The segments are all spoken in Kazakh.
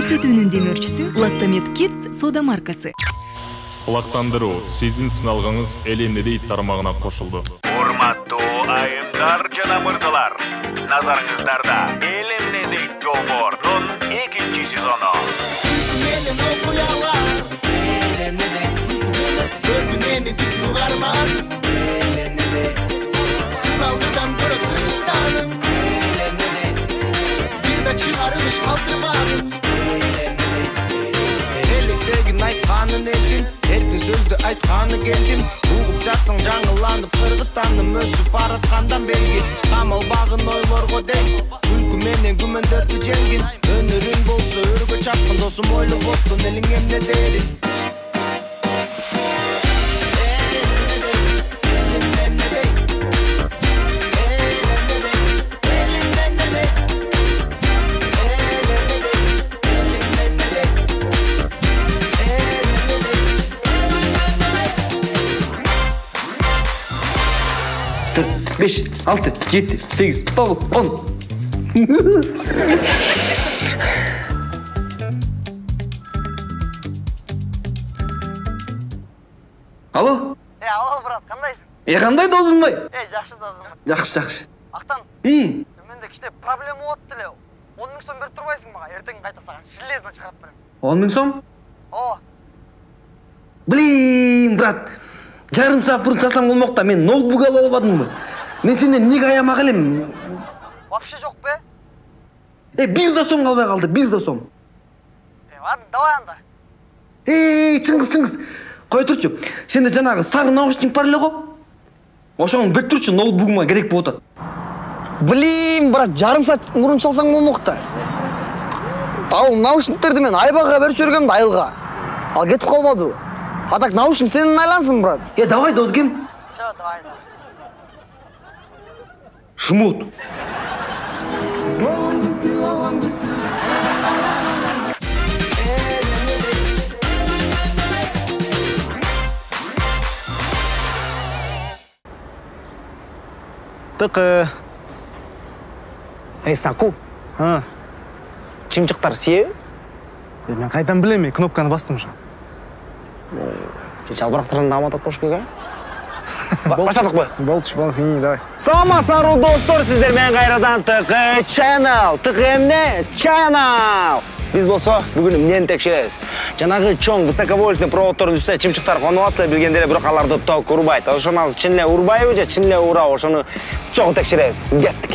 көрсөтүүнүн демөөрчүсү Lactamet Kids сода маркасы. Лактандыруу сиздин сыналгаңыз эл эмнедей тармагына кошулду. Урматтуу айымдар жана мырзалар, назарыңыздарда эл эмнедей долбоордун 2-чи сезону. Erkin sözді айтқаны келдім Уғып жатсың жаңыланып Қырғызстаным өсіп баратқандан белги Қамал бағын ойлорго дей Күлкі менен күмендерді жеңгін Өнерің болса өргө чапқын Досым ойлы бостын елің емне дерін Beş, altı, yedi, sekiz, dokuz, 10. Alo? Alo, брат, қандайсың? Қандай досым бай? Жақшы досым. Жақшы. Ақтан. Менде кішкене проблема болды деле. 10 мың сом беріп тұрбайсың маған, ертең қайта саған железно шығарып беремін. 10 мың сом? О. Блин, брат. Жарым саат бұрын жасам болмақта мен ноутбук ала албадым ба? Мен сенден неге аямақ елем? Вообще жоқ бе? Bir de сом қалбай қалды, bir de сом. Ладно, давай анда. Чыңғыс. Қой тұршы, сенде жаңағы сары наушник бар еле ғой? Ошоны бек тұршы, ноутбугыма керек болып отады. Блин, брат, жарым саат мұрын çalсаң болмақта. Ал наушниктерді мен айбаға беріп жүргенімді айылға. Ал кетіп қалмады. А так наушник сенің айлансың, брат. Давай, досгем. Все, давай. Жмут. Тықы. Саку. Чымчықтар сие? Мен қайдан білем, кнопканы бастым жа. Жалбырақтырын даматат пошкеге? Баштадық бі? Болчы, давай. Саламатсыздар достор, сіздермен қайрадан Тықы Channel, Тықы эмне Channel. Біз болса, бүгін эмнени текшеребиз. Жанагы чоң высоковольтный проводтордун үстүнө чымчыктар конуп атса, билгендер бирок аларды тоок урбайт. Ошону азыр чын эле урбайбы же чын эле урабы, ошону чогуу текшеребиз. Кеттик.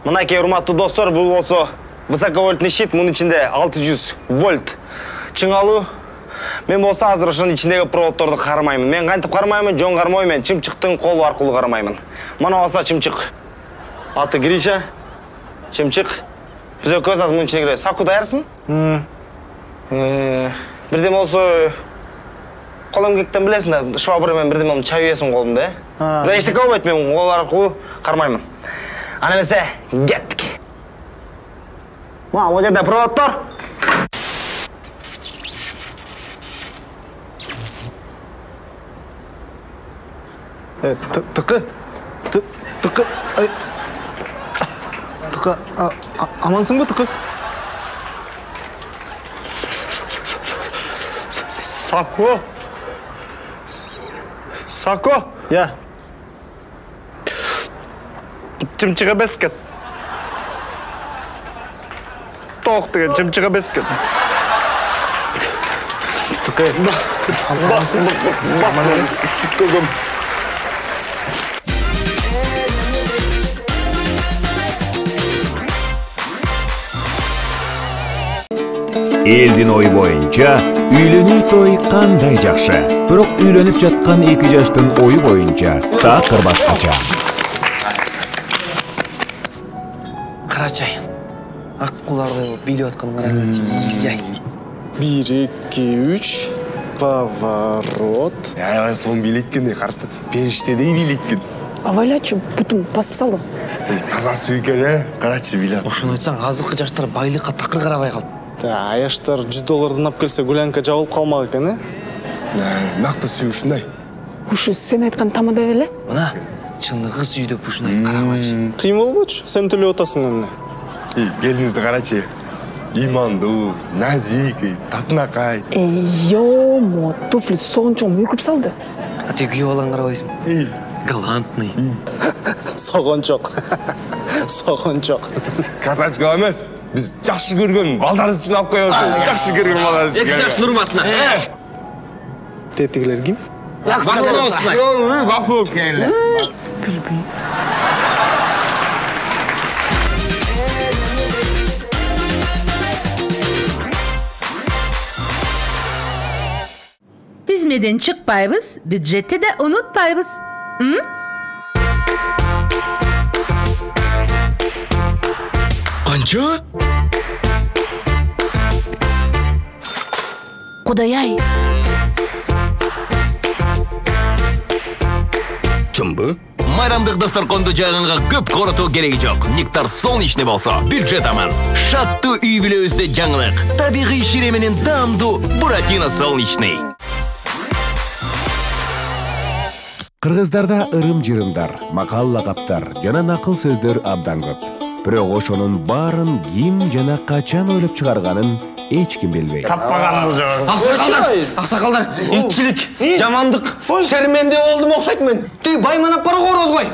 Мынакей урматтуу достор, бул болсо высоковольтный щит, мунун ичинде 600 вольт чыңалуу. Мен болса азыр ошонун ичиндеги проводторду кармаймын. Мен кантип кармаймын, жөн кармоймун, чымчыктын колу аркылуу кармаймын. Мына болса чымчык. Аты Гриша. Чымчык. Біз өкөз аз мұн ішіне кіреді. Саку даярсың? Бірдем олсы қолым кектен білесің да, швабырымен бірдем олым чай үйесің қолымда. Бір ештік ау бәйт, мен қол арқылы қармаймын. Ана месе, кеттік. О жерде проводтор. Тықы. Амансың ба, Тықы? Сако? Я. Чымчыға бәскет. Тоқ деген чымчыға бәскет. Тықы. Басын сүт көгім. Элдин ой боюнча үйлөнүү той кандай жакшы. Бирок үйлөнүп жаткан 2 жаштын ою боюнча такыр башкача. Карачай. Ак куларды бийлеп аткан карачай. 1, 2, 3 поворот. Ай, сон билеткенде карсы периштедей билеткен. Авайлачы, бутун басып салдым. Таза сүйкен, карачы билет. Ошону айтсаң, азыркы жаштар байлыкка такыр карабай калды. Аяштар $100 ап келсе, гулянка жабылып калмак экен, Накты сүй ушундай. Ушу сен айткан тамада беле? Мына чыныгы сүйдө ушуну айт карабачы. Кыйын болбочу, сен төлөп атасың эмне? Келиңизди карачы. имандуу, назик, татынакай. Ёмо, туфли сончоң мүкүп салды. А ты күйеу балаң қарабайсың. Галантный. Соғончоқ. Соғончоқ. Казачка емес, біз жақсы көрген балдарымыз үшін алып қоямыз. Жақсы көрген балдарымыз үшін. Жақсы нұрматына. Тетігілер кім? Бақылау осылай. Бақылау келі. Tizmeden çıkpayбыз, bюджетти de unutpayбыз. Қанша? Құдай-ай. Чумбу? Майрамдык дастарконду жайганга көп коротуу кереги жок. Нектар солнечный болсо, бюджет аман. Шаттуу үй бүлөбүздө жаңылык. Табигый шире менен даамдуу Буратино солнечный. Кыргыздарда ырым-жырымдар, макал-лакаптар жана накыл сөздөр абдан көп. Бирок ошонун баарын ким жана качан ойлоп чыгарганын эч ким билбейт. Таппаганыңыз жок. Ақсақалдар, итчилик, жамандык, шерменде болдум окшойт мен. Тиги байманап бар го Орозбай.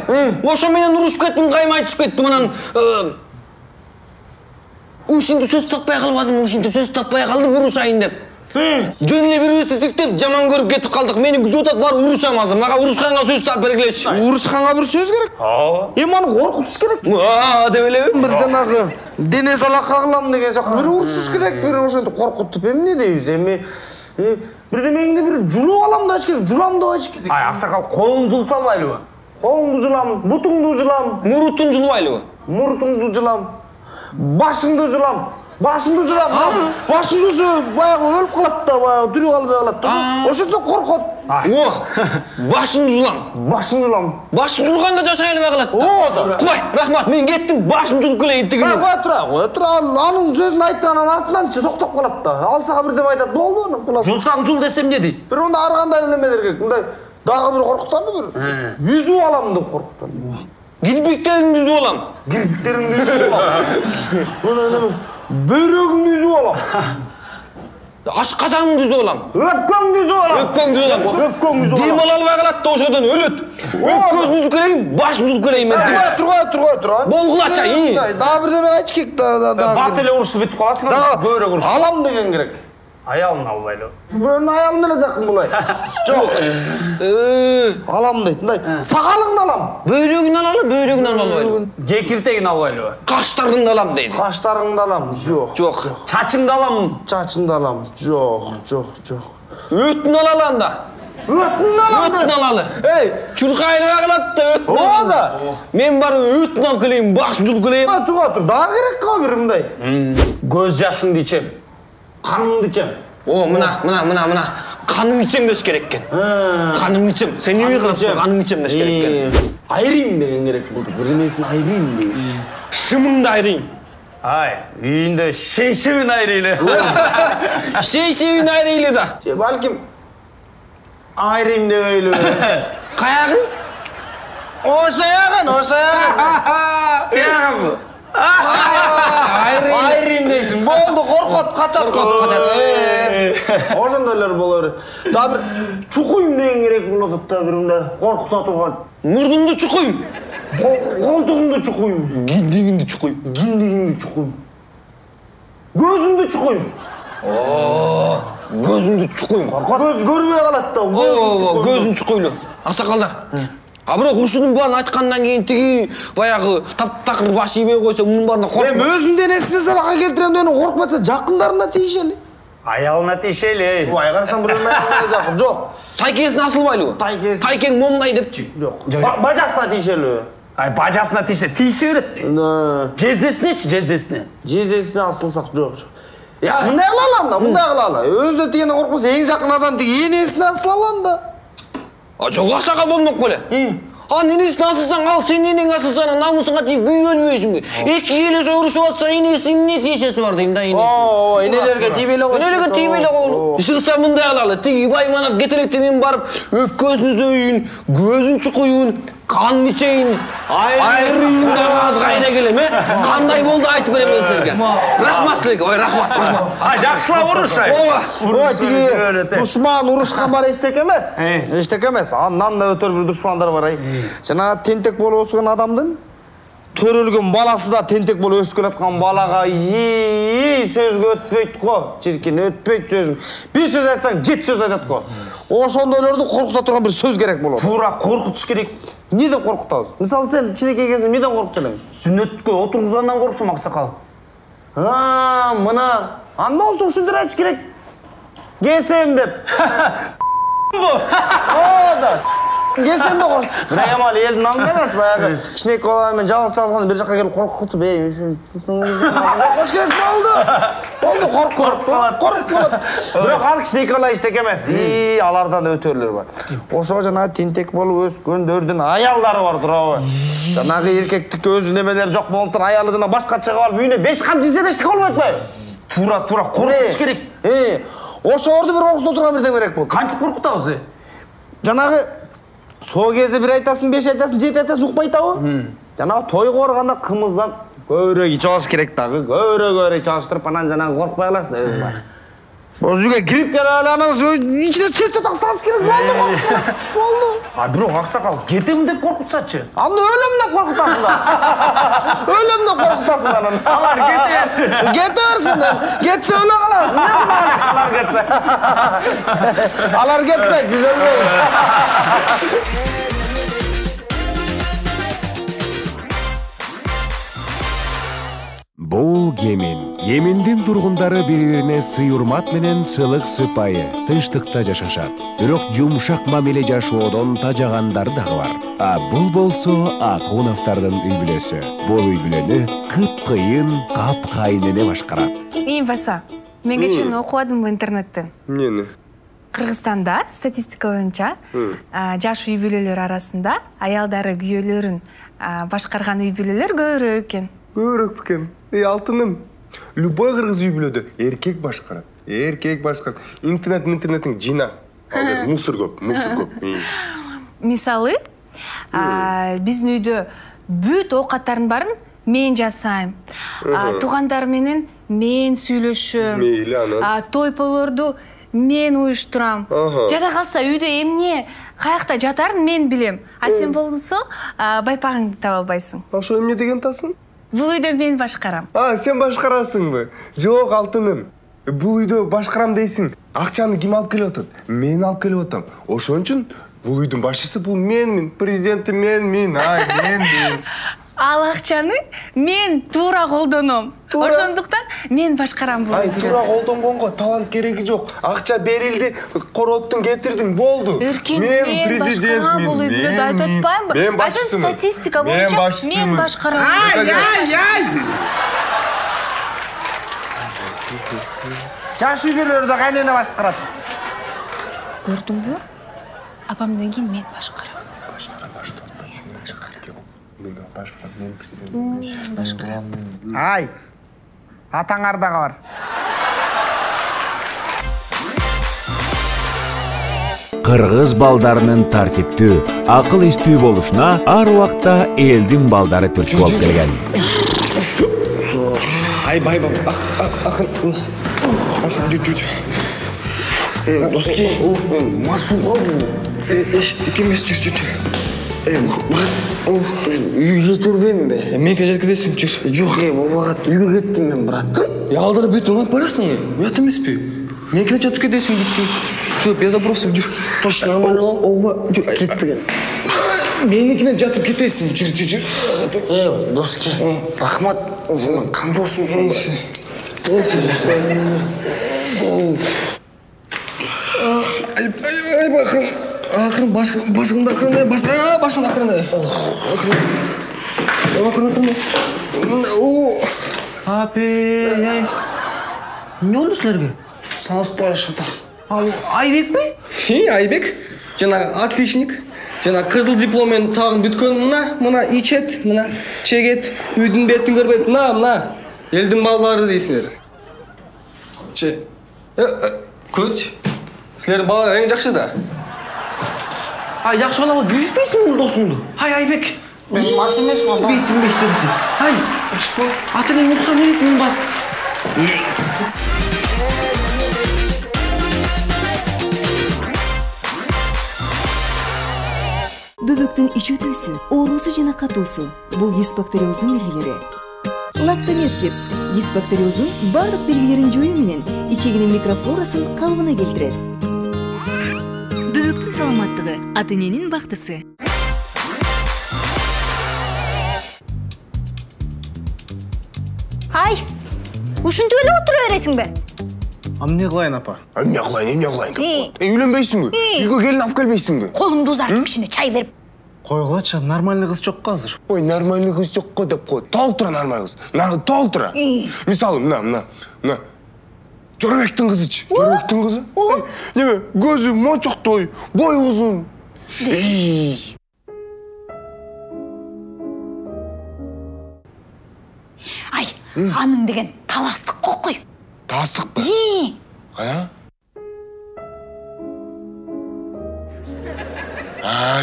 Ошо менен урушуп кеттим, каймай түшүп кеттим анан. Ушинтип сөз таппай калбадым, ушинтип сөз таппай калдым урушайын деп. Жөн эле бирибизди тиктеп жаман көрүп кетип калдык. Мени күтүп бар урушам азыр. Мага урушканга сөз таап бергилечи. Урушканга бір сөз керек. Аны коркутуш керек. Деп элеби? Бир жанагы дене салакка кылам деген сыяктуу. Бир урушуш керек, бир ошентип коркутуп эмне дейбиз эми. Бирдемеңди бир жулуп алам да керек, жулам да керек. Ай, аксакал, колуңду жулуп салбайлыбы? Колуңду жулам, бутуңду жулам, мурутуңду жулбайлыбы? Мурутуңду жулам, башыңды жулам. Башыңды жулам. Башың жулса баягы өлүп калат да, баягы тирүү калбай калат да. Ошончо коркот. Башыңды жулам. Башыңды жулам. Башың жулганда жашай албай калат да. Кой, рахмат, мен кеттим, башым жулуп келейин тигине. Кой тура. Анын сөзүн айтканын артынан токтоп калат да. Ал сага бирдеме айтат, болду аны кулак. Жулсаң жул десем не дейт? Бир мында ар кандай немелер керек. Мындай дагы бир коркуттанды бир. Үзүп алам деп коркуттанды. Кирпиктериңди үзүп алам. Кирпиктериңди үзүп алам. Мына неме? Бөйрөгүңдү үзүп алам. Ашказаныңды үзүп алам. Өпкөңдү үзүп алам. Өпкөңдү үзүп алам. Өпкөңдү үзүп алам. Дем ала албай калат да ошодон өлөт. Өпкөзүн үзүп келейин, башын үзүп келейин мен. Тургай. Болгулача, Дагы бирдеме айтыш керек да. Бат эле урушуп бүтүп каласың, бөйрөк уруш. Алам деген керек. Аялын албайлы. Бөйрөнүн аялын эле жакын булай. Жок. Алам дейт. Мындай сакалыңды алам. Бөйрөгүн алалы, албайлы. Же киртегин албайлы. Каштарыңды алам дейт. Каштарыңды алам. Жок. Чачыңды алам. Чачыңды алам. Жок. Өтүн алалы анда. Өтүн алалы. Эй, чуркайлыга калат да өтүн. Оода. Мен барып өтүн алып келейин, башын жулуп келейин. Тур. Дагы керек го бир мындай. Көз жашыңды ичем. Каныңды ичем. Мына. Каның ичем деш керек экен. Каның ичем. Сен неме кылып каның ичем деш керек экен. Айрайын деген керек болду. Бирдемесин айрайын дейт. Шымыңды айрайын. Ай, үйүндө шейшебин айрайлы. Шейшебин айрайлы да. Балким айрайын дебейлүү. Каягын? Ошаягын. Сыягынбы? Айрайын дейсиң. Болду, коркот, качат. Ошондойлор боло берет. Дагы бир чукуйм деген керек болот да, бир мындай коркута турган. Мурдумду чукуйм. Колтугумду чукуйм. Киндигиңди чукуйм. Көзүмдү чукуйм. Көзүмдү чукуйм. Көз көрбөй калат да. Көзүн чукуйлу. Аксакалдар. А бирок ушунун баарын айткандан кийин тиги баягы таптакыр баш ийбей койсо мунун баарына коркпо. Өзүнүн денесине салакка келтирем деген коркпаса жакындарына тийишели. Аялына тийишели. Бай карасаң бирөөнүн аялына жакын. Жок. Тайкесин асылбайлыбы? Тайкең момдай депчи. Жок. Бажасына тийишелиби? Ай, бажасына тийише берет. Жездесине. Жездесине асылсак жок. Я, мындай кылалы. Өзүнө тигенден коркпосо эң жакын адам тиги энесине асылалан да. Жок аксакал болмок беле. Энесине асылсаң, ал сен энең асылсаң, намысыңа тиіп күйбөлбөйсүңбү? Эки эле соғурушуп атса, энесинин эмне тиешеси бар дейм да, энеси. Энелерге тийбей эле койсун. Энелерге тийбей эле коелу. Чыгса мындай кылалы, тиги байманап кетелекте мен барып, өпкөсүн үзөйүн, көзүн чукуйун, канын ичейин. Айрыйын да азгайына келет. элем, Кандай болду айтып берем силерге. Рахмат силерге. Ой, рахмат. Жакшылап уруш. Ой, тиги душман урушкан бар эчтеке эмес. Эчтеке эмес. Андан да өтөр бир душмандар бар. Жана тентек болуп өскөн адамдын төрөлгөн баласы да тентек болуп өсүп келаткан балага сөзгө өтпөйт го. Чиркин өтпөйт сөз. Bir сөз айтсаң 7 сөз айтат го. Ошондойлорду коркута турган bir сөз керек болот. Туура коркутуш керек. Неден коркутабыз? Мисалы сен кичинекей кезиңде неден коркчу элең? Сүннөткө отургузгандан коркчумун аксакал. Мына андан соң ушундыр айтыш керек. Келсем деп. Да. Келсем де корк. Бирок эми ал элдин алдында эмес, баягы кичинекей балам менен жалгыз чалганда бир жакка келип коркутуп, коркуш керек болду. Коркуп калат. Бирок ал кичинекей бала эчтеке эмес. Алардан да өтөрлөр бар. Ошого жанагы тентек болуп өскөндөрдүн аялдары бар, туурабы? Жанагы эркектик өзү немелери жок болуптан аялы жана башка чыгып алып үйүнө 5 кам жинсе да эчтеке болбойт атпайбы? Туура, коркутуш керек. Ошолорду бир коркута турган бирдеме керек болду. Кантип коркутабыз? Жанагы сол кезде 1 айтасың, 5 айтасың, 7 айтасың, укпай атабы? Жанагы тойго барганда кымыздан көбүрөөк ич алыш керек дагы. Көбүрөөк ич алыштырып, анан жанагы коркпай аласың да өзүң бар. Өзүгө кирип келип анан ичине чечетак салыш керек болду. Бирок аксакал кетем деп коркутсачы. Анда өлөм деп коркутасың да. Өлөм деп коркутасың анан. Алар кете берсин. Кете берсин. Кетсе өлө каласың. Алар кетсе. Алар кетпейт, биз өлбөйбүз. Бул Йемен. Йемендин тургундары бири-бирине сый-урмат менен сылык сыпайы, тынчтыкта жашашат. Бирок жумшак мамиле жашоодон тажагандары дагы бар. Бул болсо Акуновдордун үй бүлөсү. Бул үй бүлөнү кыйын, капкайнене башкарат. Баса, мен кечээ окубадымбы интернеттен? Эмнени? Кыргызстанда статистика боюнча жаш үй бүлөлөр арасында аялдары күйөөлөрүн башкарган үй бүлөлөр көбүрөөк экен. Көбүрөөк бекен. Алтыным. Любой кыргыз үй бүлөдө эркек башкарат. Интернеттин жина. Мусор көп. Мисалы, биздин үйдө бүт оокаттардын баарын мен жасайм. Туугандар менен мен сүйлөшөм. Мейли анан. Тойполорду мен уюштурам. Жада калса үйдө эмне каякта жатарын мен билем. Сен болсо байпагыңды таба албайсың. Ошо эмне деген тасың? Бул үйдө мен башкарам. Сен башкарасыңбы? Жок, Алтыным. Бул үйдө башкарам дейсиң. Акчаны ким алып келип атат? Мен алып келип атам. Ошон үчүн бул үйдүн башчысы бул менмин, президенти менмин. Мен. Ал акчаны мен туура колдоном. Ошондуктан мен башкарам бул үйдү. Туура колдонгонго талант кереги жок. Акча берилди, короттун кетирдиң, болду. Мен президентмин. Бул үйдү айтып атпаймынбы? Мен башчысымын. Статистика боюнча мен башкарам. Жаш үй бүлөлөрдө кайнене башкарат. Көрдүңбү? Апамдан кийин мен башкарам. Мен башкарам. Атаңар дагы бар. Кыргыз балдарынын тартиптүү, акыл эстүү болушуна ар убакта элдин балдары түрткү болуп келген. Доски, масууга эчтеке эмес, жүр. Брат, үйгө жүрбөймүнбү? Мен жеткизесиң, жүр. Жок, бабага үйгө кеттим мен, брат. Алдыга бүт унап барасың, уят эмеспи? Мен жатып кетесиң, бүттү. Все, без вопросов, жүр. Точно нормально. Ооба, жүр, кеттиген. Меникине жатып кетесиң, жүр. Доски, рахмат. Сен кандай досумсуң? Ай, бакын. Акырын башыңда акырын, башыңда акырын. Акырын. Апей. Не болду силерге? Салыспай шапак. Айбекпи? Айбек. Жана отличник. Жана кызыл дипломмен сагын бүткөн мына ичет, мына чегет, үйдүн бетин көрбөйт. Мына. Элдин балдары дейсиңер. Көзчү. Силердин балдар эң жакшы да. Жакшы болобу, билбейсиң бул досуңду? Айбек. Мен мас емесмін ба? Бейтін бештірсің. Ай, атының ұқсан еретін бас. Бөбөктүн ич өтүүсү, оорусу жана катуусу бул дисбактериоздун белгилери. Лактамет Kids дисбактериоздун бардык белгилерин жоюу менен ичегинин микрофлорасын калыбына келтирет. Бөбөктүн саламаттыгы ата-эненин бактысы. Ай, ушинтип эле отура бересиңби? Эмне кылайын апа? Эмне кылайын деп. Үйлөнбөйсүңбү? Үйгө келин алып келбейсиңби? Колумду узартып кичине чай берип. Койгулачы, нормальный кыз жокко азыр. Ой, нормальный кыз жокко деп кой. Толук тура нормальный кыз. Толук тура. Мисалы, мына. Жорабектин кызычы. Жорабектин кызы. Неме, көзү мончоктой, бою узун. Ай, аның деген таластык кокой. Таластыкпы? Кая?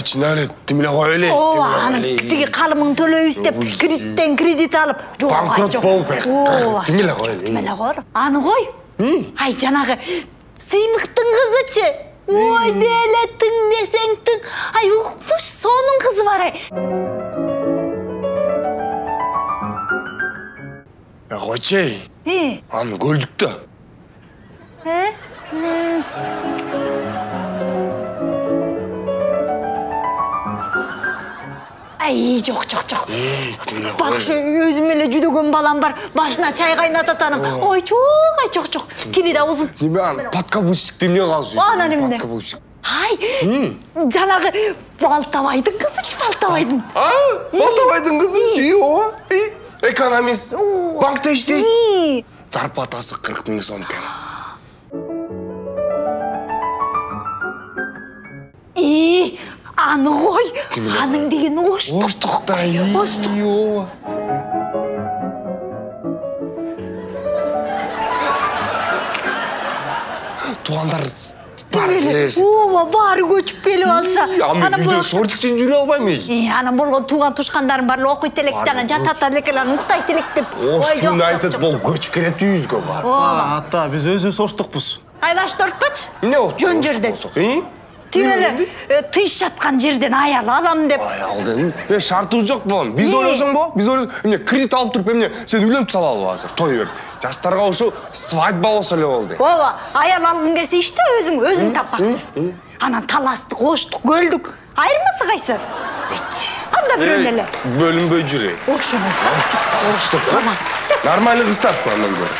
Чынары, тимиле кой эле. Аның тиги калымын төлөйбүз деп кредиттен кредит алып, банкрот болуп тимиле кой эле. Тимиле кой. Аны кой. Ай, жанагы сыймыктын кызычы. Ой, делеттиң десеңтиң. Ай, укмуш сонун кызы бар ай. Койчей. Аны көрдүк да. Ай, жок. Бак, өзүм эле жүдөгөн балам бар. Башына чай кайнататаным. Ой, жок. Тили да узун. Неме аны подкаблучник эмне калсы? Анан эмне? Ай, жанагы Балтабайдын кызычы, Балтабайдын. Балтабайдын кызы? Ооба. Экономист. Банкта иштейт. Зарплатасы 40 000 сом экен. Аны кой. Аның деген оштук. Оштук. Тугандар бар билерсиң. Ооба, баары көчүп келип алса. Аны үйдө шортикчен жүрө албайм эми. Анан болгон туган тушкандарым бар, окуйт электе, анан жатат электе, уктайт элек деп. Ошуну айтат, бул көчүп келет үйүбүзгө бар. Ата, биз өзүбүз оштукпуз. Ай, баш тортпачы. Эмне болду? Жөн жерден. Тиңеле тыйш жаткан жерден аял алам деп. Аял дедим. Шартыбыз жок болом. Биз ойлосоң бо? Биз ойлосоң, эмне кредит алып туруп эмне сен үйлөнүп салалы азыр, той берип. Жаштарга ушу свадьба болсо эле болду. Ооба, аял алгың келсе иште өзүң таппакчысың. Анан таластык, оштук, көлдүк. Айырмасы кайсы? Анда бирөөнү эле. Бөлүнбөй жүрө. Ошону айтсам. Таластык. Нормальный кыз таппы андан көрө.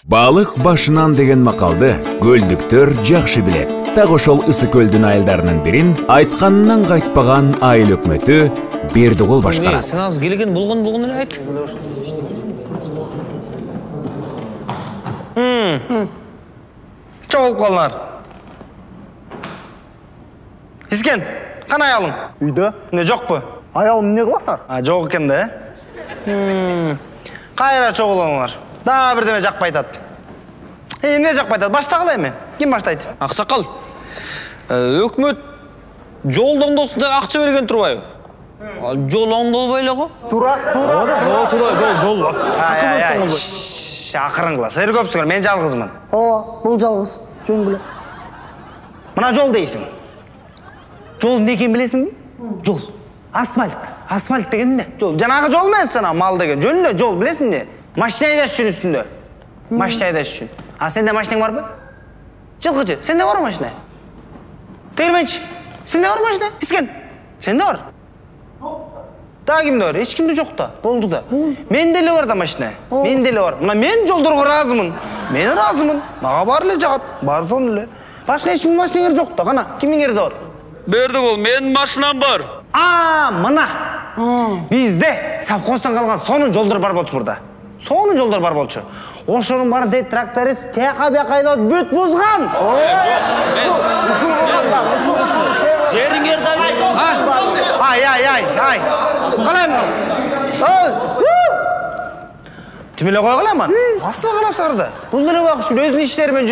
Балык башынан деген макалды көлдүктөр жакшы билет. Так ошол ысы көлдүн айылдарынын бирин айтканынан кайтпаган айыл өкмөтү Бердигул башкарат. Сен аз келген болгон эле айт. Чоголуп калдыңар. Искен, кана аялың? Үйдө. Эмне жокпу? Аялым эмне кыласар? Жок экен да, Кайра чогулуңар. Да бирдеме жакпай атат. Эмне жакпай атат? Баштагыла эми. Ким баштайт? Аксакал. Өкмөт жол оңдосунда акча берген турбайбы? Жол оңдолбой эле го? Тура, жол. Ай, акырын кыла. Силер көпсүңөр, мен жалгызмын. Ооба, бул жалгыз. Жөн биле. Мына жол дейсиң. Жол эмне экенин билесиңби? Жол. Асфальт деген эмне? Жол. Жанагы жол эмес, жана мал деген. Жөн эле жол, билесиңби эмне? Машина айдаш үчүн үстүндө. Машина айдаш үчүн. А сенде машинаң барбы? Жылкычы, сенде бар машина? Тегерменчи, сенде бар машина? Искен, сенде бар? Да кимде бар? Эч кимде жок да. Болду да. Менде эле бар да машина. Менде эле бар. Мына мен жолдорго ыраазымын. Мен ыраазымын. Мага баары эле жагат. Баары сонун эле. Башка эч кимдин машинаңер жок да. Кана, кимиңерде бар? Бердигул, менин машинам бар. Мына. Бизде совхоздон калган сонун жолдор бар болчу бурда. Сонун жолдор бар болчу. Ошонун баарын тет тракторист тияка бияка айдап бүт бузган. Жериңерди Ай. Калайм. Тимеле қой қыламан. Асылы қаласырды. Бұлдыры бақ үшін өзін іштерімен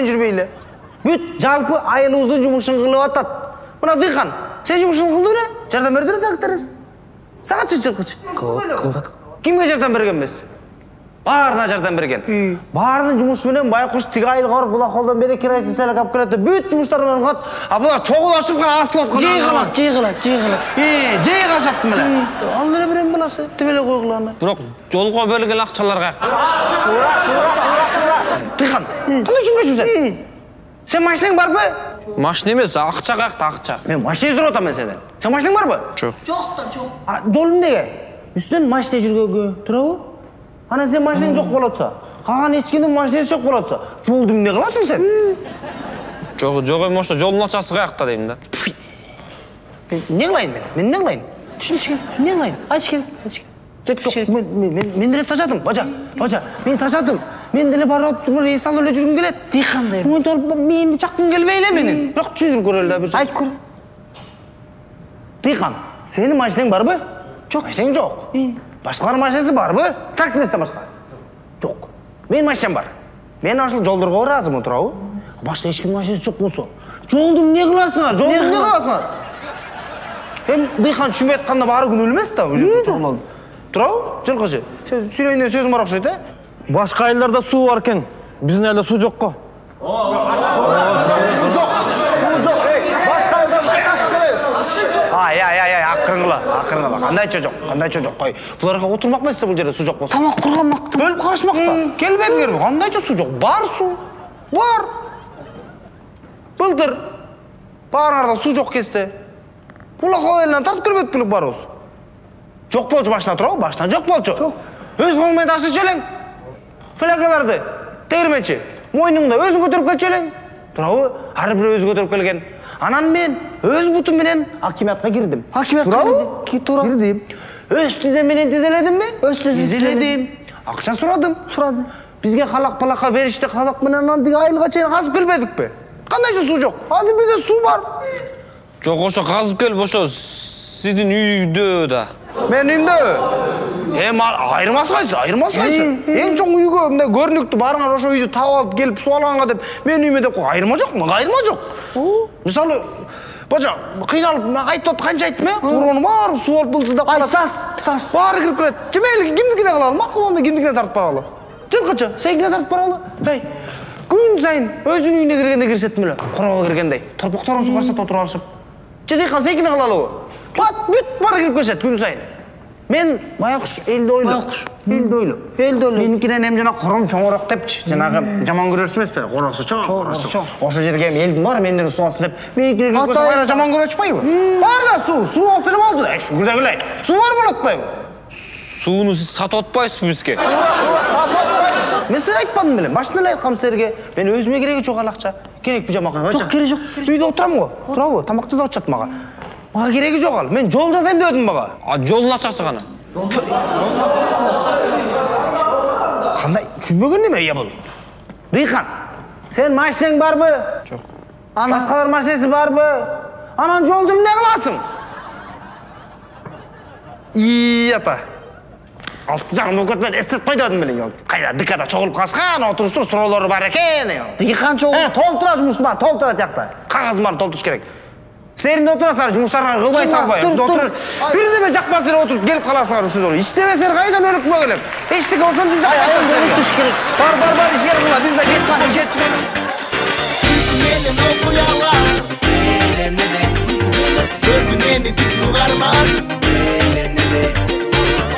жүрбейлі. Бүт жалпы айылыңыздың жұмышын қылып атады. Бұна Дыйхан, сен жұмышын қылды өлі? Жардам бердірі дәріктеріз. Сағат жылқыч. Кімге жардам берген біз? Барына жардам берген. Барының жұмысыменен байқұш тігі айлы қарып, бұла қолдан бере керайсы сәлі қап келетті. Бүт жұмыстарымен қат, бұла чоғыл ашып қана асыл отқан. Жей қашаттым біле. Алдыра берем бұласы, тівелі қойғыланы. Бірақ жолға бөлген ақшалар қақ. Дыйхан, қандай жұмыс сен? Сен машинаң бар бі? Машина емес, ақша қақты, ақша. Мен машина сұры отам мен сенен. Сен машинаң бар бі? Жоқ. Жолым неге? Үстін машина жүргеге тұрау? Ана сен машинаң жоқ болатса, қаған ешкенің машинасы жоқ болатса, жолдың не қыласың сен? Жоқ емошта, жолын ақшасы қаяқта деймін да. Не қылайын мен не қылайын? Түсін, не қылайын? Айтшы мен деле тажадым, бажа, мен тажадым. Мен деле барып бір ес алып өле жүргім келеді. Дыйхандай. Мені жаққым келбейле менің. Бірақ түсіндір көрелі бір. Айт көр. Дыйхан, сенің машинаң бар бі? Жоқ. Машинаң жоқ. Башқалар машинасы бар бі? Тракторден басқа? Жоқ. Мен машинам бар. Мен ашыл жолдырға разымын тұрауы. Башқа ешкім машинасы жоқ болса. Жолдың не қыласыңар? Дыйхан шүмет қанда бары күн өлмес та. Тұрау, жылқышы. Сөйлейінден сөзім бар оқшайды, Башқа айылдарда су бар кен. Біздің әлі су жоқ қо. Ақырыңғыла. Қандай жоқ. Қой, бұларға отырмақ мәсі бұл жерде су жоқ болса. Тамақ құрғанмақты. Бөліп қарышмақта. Келбедіңер ме? Қандай су жоқ? Бар су. Бар. Бұлдыр. Бағанарда су жоқ кесті. Бұла қол елінен тартып көрбет біліп бар осы. Жоқ болчу башына тұрау, башына жоқ болчу. Өз қолыңмен ташы чөлең. Флягаларды, тегірменші, мойныңда өзің көтеріп кел чөлең. Тұрауы, әрбір өзі көтеріп келген. Анан мен өз бұтым менен акиматқа кірдім. Кірдім. Өз тіземенен тізеледім ме? Өз тізеледім. Ақша сұрадым. Бізге қалақ-палаққа берішті қалақ менен анан деге айылға чейін қазып келбедік пе? Қандай су жоқ? Азыр бізде су бар. Жоқ, ошо қазып келіп, ошо сіздің үйді да. Мен үйімді? Айырмасы қайсы? Ең чоң үйге көрінікті барыңар ошо үйді тауып алып келіп су алғанға деп, мен үйіме деп қой, айырма жоқ му? Айырма жоқ. Мысалы, бача, қиналып, айтып қанша айттым, қорғаны бар, су алып бұлтылдап қалады. Сас. Бары кіріп келеді. Жемейлі, кімдікіне қалалы, мақыл онда кімдікіне тартып баралы. Жылқычы, сенкіне тартып баралы. Күн сайын өзінің үйіне кіргенде кірсеттім өлі, қорғаға кіргендей. Торпақтарын су қарсат отырып алышып. Дыйхан сенкіне қалалы о. Бүт бары кіріп келсет күн сайын. Мен байқұш елді ойлы. Менікінен әм жана құрым чоңырақ депчі. Жанағы жаман көрерші емес пе? Қорасы чоң. Ошы жерге елдің бар, мендері су алсын деп. Менікінен көріп көсі байра жаман көрерші бай бі? Бар да су алсырым алды да. Шүгірді күлай. Су бар болат бай бі? Суыны сіз сатып отпайсыз бізге. Мен сіздер айтпадым білем. Башында айтқам сіздерге. Мен өзіме керегі жоқ алақша. Керек бұл жамаққа. Жоқ, керек жоқ. Үйде отырам ғой. Тұрау, тамақты да отчат маға. Маға керегі жоқ ал. Мен жол жасайым деп өдім маға. Жолын атшасы ғана. Қандай? Түсінбеген неме ия бұл? Дыйхан, сен машинаң бар бі? Жоқ. Басқалар машинасы бар бі? Анан жолды не қыласың? Апа. Алты жағын өкетмен естет қойды өдім білейін. Қайда, дыкада чоғылып қасқан, отырыстыр, сұраулары бар екен. Дыйхан чоғылып. Толтыра жұмыс бар, толтыра тияқта. Қағазым бар, толтырыш керек. Серінде отырасар, жұмыстарына қылбай сарбай. Бірінде бе жақпасыр отырып келіп қаласыңар үшін дұры. Іштемесер қайдан өлік мө келіп. Ештігі осын жүн жақпасыр. Бар, ішер қыла, біз де кет қаны жет шығады. Менің оқуяла, елемнеде, көргінемі біз мұғарман, елемнеде,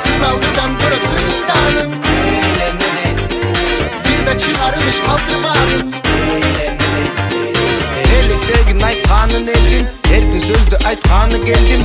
сыналғыдан көрі тұрыстаным, елемнеде, бірді шығарылыш қалтырманым, елемнеде, еліктегін айтқанын елдім, еркін сөзді айтқаны келдім,